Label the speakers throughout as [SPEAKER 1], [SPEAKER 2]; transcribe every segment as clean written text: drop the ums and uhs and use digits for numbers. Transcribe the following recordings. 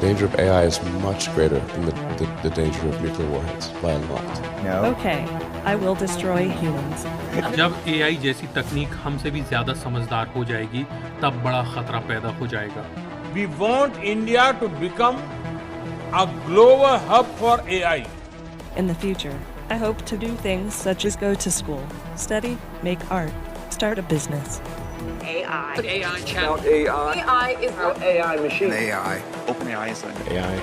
[SPEAKER 1] danger of AI is much greater than the danger of nuclear warheads by a lot.
[SPEAKER 2] No.
[SPEAKER 3] Okay, I will destroy humans.
[SPEAKER 4] जब AI जैसी तकनीक हमसे भी ज्यादा समझदार हो जाएगी तब बड़ा खतरा पैदा हो जाएगा।
[SPEAKER 5] We want India to become a global hub for AI.
[SPEAKER 3] In the future, I hope to do things such as go to school, study, make art, start a business.
[SPEAKER 6] AI. AI
[SPEAKER 7] About AI.
[SPEAKER 6] AI is
[SPEAKER 7] About AI machine.
[SPEAKER 2] AI.
[SPEAKER 7] OpenAI is like
[SPEAKER 1] AI.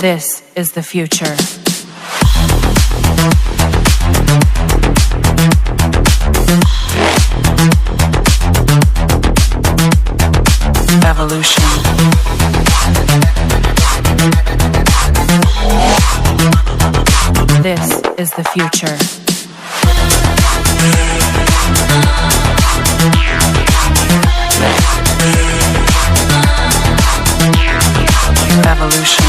[SPEAKER 8] This is the future. Evolution. This is the future. Evolution.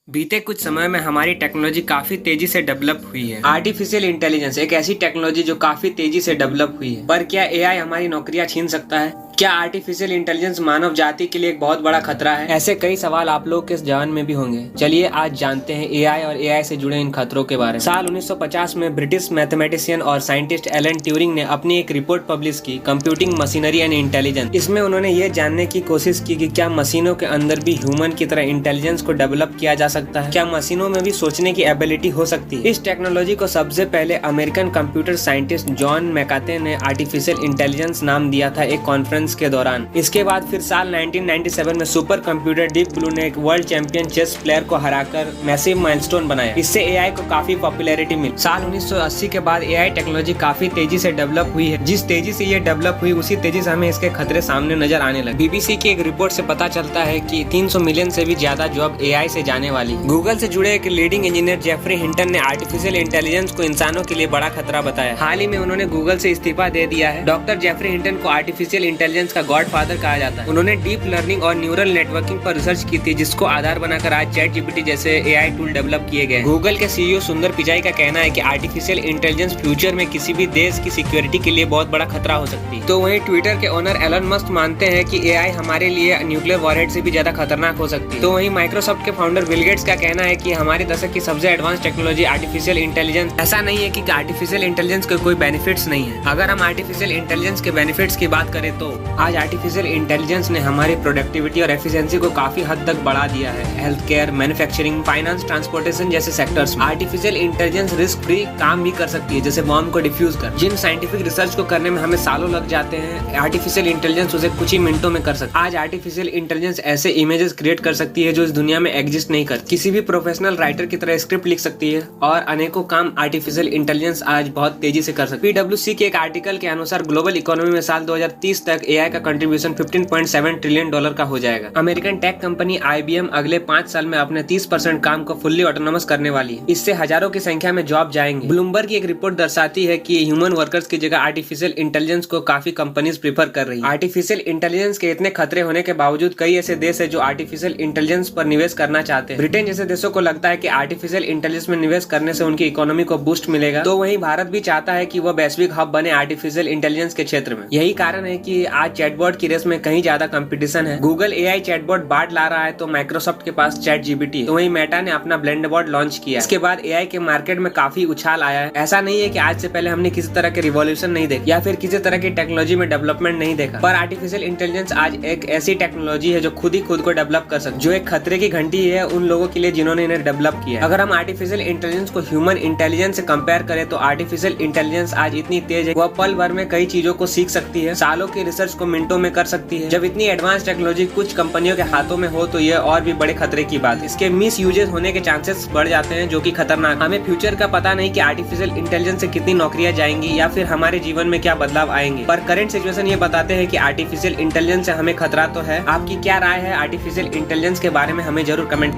[SPEAKER 9] बीते कुछ समय में हमारी technology काफी तेजी से develop हुई है। आर्टिफिशियल इंटेलिजेंस एक ऐसी टेक्नोलॉजी जो काफी तेजी से डेवलप हुई है, पर क्या एआई हमारी नौकरियां छीन सकता है? क्या आर्टिफिशियल इंटेलिजेंस मानव जाति के लिए एक बहुत बड़ा खतरा है? ऐसे कई सवाल आप लोग के जहन में भी होंगे। चलिए आज जानते हैं एआई और एआई से जुड़े इन खतरों के बारे में। साल 1950 में ब्रिटिश मैथमेटिशियन और साइंटिस्ट एलन ट्यूरिंग ने अपनी एक रिपोर्ट पब्लिश की, कंप्यूटिंग मशीनरी एंड इंटेलिजेंस। इसमें उन्होंने ये जानने की कोशिश की कि क्या मशीनों के अंदर भी ह्यूमन की तरह इंटेलिजेंस को डेवलप किया जा सकता है? क्या मशीनों में भी सोचने की एबिलिटी हो सकती है? इस टेक्नोलॉजी को सबसे पहले अमेरिकन कंप्यूटर साइंटिस्ट जॉन मैकार्थे ने आर्टिफिशियल इंटेलिजेंस नाम दिया था एक कॉन्फ्रेंस के दौरान। इसके बाद फिर साल 1997 में सुपर कंप्यूटर डीप ब्लू ने एक वर्ल्ड चैंपियन चेस प्लेयर को हराकर मैसिव माइलस्टोन बनाया। इससे एआई को काफी पॉपुलैरिटी मिली। साल 1980 के बाद एआई टेक्नोलॉजी काफी तेजी से डेवलप हुई है। जिस तेजी से ये डेवलप हुई उसी तेजी से हमें इसके खतरे सामने नजर आने लगे। बीबीसी की एक रिपोर्ट से पता चलता है कि 300 मिलियन से भी ज्यादा जॉब एआई से जाने वाली। गूगल से जुड़े एक लीडिंग इंजीनियर जेफरी हिंटन ने आर्टिफिशियल इंटेलिजेंस को इंसानों के लिए बड़ा खतरा बताया। हाल ही में उन्होंने गूगल से इस्तीफा दे दिया है। डॉक्टर जेफरी हिंटन को आर्टिफिशियल इंटेलिजेंस का गॉडफादर कहा जाता है। उन्होंने डीप लर्निंग और न्यूरल नेटवर्किंग पर रिसर्च की थी, जिसको आधार बनाकर आज चैट जीपीटी जैसे एआई टूल डेवलप किए गए। गूगल के सीईओ सुंदर पिचाई का कहना है कि आर्टिफिशियल इंटेलिजेंस फ्यूचर में किसी भी देश की सिक्योरिटी के लिए बहुत बड़ा खतरा हो सकती है। तो वहीं ट्विटर के ओनर एलन मस्क मानते हैं कि एआई हमारे लिए न्यूक्लियर वॉरहेड से भी ज्यादा खतरनाक हो सकती है। तो वहीं माइक्रोसॉफ्ट के फाउंडर बिल गेट्स का कहना है कि हमारे दशक की सबसे एडवांस टेक्नोलॉजी आर्टिफिशियल इंटेलिजेंस। ऐसा नहीं है कि आर्टिफिशियल इंटेलिजेंस के कोई बेनिफिट्स नहीं है। अगर हम आर्टिफिशियल इंटेलिजेंस के बेनिफिट्स की बात करें तो आज आर्टिफिशियल इंटेलिजेंस ने हमारी प्रोडक्टिविटी और एफिशिएंसी को काफी हद तक बढ़ा दिया है। Health care, manufacturing, finance, transportation जैसे सेक्टर्स में आर्टिफिशियल इंटेलिजेंस रिस्क फ्री काम भी कर सकती है, जैसे बॉम्ब को डिफ्यूज कर। जिन साइंटिफिक रिसर्च को करने में हमें सालों लग जाते हैं, आर्टिफिशियल इंटेलिजेंस उसे कुछ ही मिनटों में कर सकती है। आज आर्टिफिशियल इंटेलिजेंस ऐसे इमेजेस क्रिएट कर सकती है जो इस दुनिया में एग्जिस्ट नहीं करती। किसी भी प्रोफेशनल राइटर की तरह स्क्रिप्ट लिख सकती है और अनेकों काम आर्टिफिशियल इंटेलिजेंस आज बहुत तेजी से कर सकती है। पीडब्ल्यूसी के एक आर्टिकल के अनुसार ग्लोबल इकोनॉमी में साल 2030 तक एआई का कंट्रीब्यूशन 15.7 ट्रिलियन डॉलर का हो जाएगा। अमेरिकन टेक कंपनी आईबीएम अगले 5 साल में अपने 30% काम को फुल्ली ऑटोनोमस करने वाली है। इससे हजारों की संख्या में जॉब जाएंगे। ब्लूमबर्ग की एक रिपोर्ट दर्शाती है कि ह्यूमन वर्कर्स की जगह आर्टिफिशियल इंटेलिजेंस को काफी कंपनीज प्रीफर कर रही है। आर्टिफिशियल इंटेलिजेंस के इतने खतरे होने के बावजूद कई ऐसे देश है जो आर्टिफिशियल इंटेलिजेंस पर निवेश करना चाहते हैं। ब्रिटेन जैसे देशों को लगता है कि आर्टिफिशियल इंटेलिजेंस में निवेश करने से उनकी इकोनॉमी को बूस्ट मिलेगा। तो वहीं भारत भी चाहता है कि वह वैश्विक हब बने आर्टिफिशियल इंटेलिजेंस के क्षेत्र में। यही कारण है कि आज चैटबॉट की रेस में कहीं ज्यादा कंपटीशन है। गूगल एआई चैटबॉट बार्ड ला रहा है तो माइक्रोसॉफ्ट के पास चैट जीपीटी है। तो वहीं मेटा ने अपना ब्लेंडबॉट लॉन्च किया। इसके बाद एआई के मार्केट में काफी उछाल आया है। ऐसा नहीं है कि आज से पहले हमने किसी तरह के रिवॉल्यूशन नहीं देखा या फिर किसी तरह की टेक्नोलॉजी में डेवलपमेंट नहीं देखा, पर आर्टिफिशियल इंटेलिजेंस आज एक ऐसी टेक्नोलॉजी है जो खुद ही खुद को डेवलप कर सकती है, जो एक खतरे की घंटी है उन लोगों के लिए जिन्होंने इन्हें डेवलप किया। अगर हम आर्टिफिशियल इंटेलिजेंस को ह्यूमन इंटेलिजेंस से कंपेयर करें तो आर्टिफिशियल इंटेलिजेंस आज इतनी तेज है, वह पल भर में कई चीजों को सीख सकती है, सालों की रिसर्च को मिनटों में कर सकती है। जब इतनी एडवांस टेक्नोलॉजी कुछ कंपनियों के हाथों में हो तो यह और भी बड़े खतरे की बात है। इसके मिस यूजेस होने के चांसेस बढ़ जाते हैं, जो कि खतरनाक। हमें फ्यूचर का पता नहीं कि आर्टिफिशियल इंटेलिजेंस से कितनी नौकरियां जाएंगी या फिर हमारे जीवन में क्या बदलाव आएंगे, पर करंट सिचुएशन ये बताते हैं कि आर्टिफिशियल इंटेलिजेंस से हमें खतरा तो है। आपकी क्या राय है आर्टिफिशियल इंटेलिजेंस के बारे में? हमें जरूर कमेंट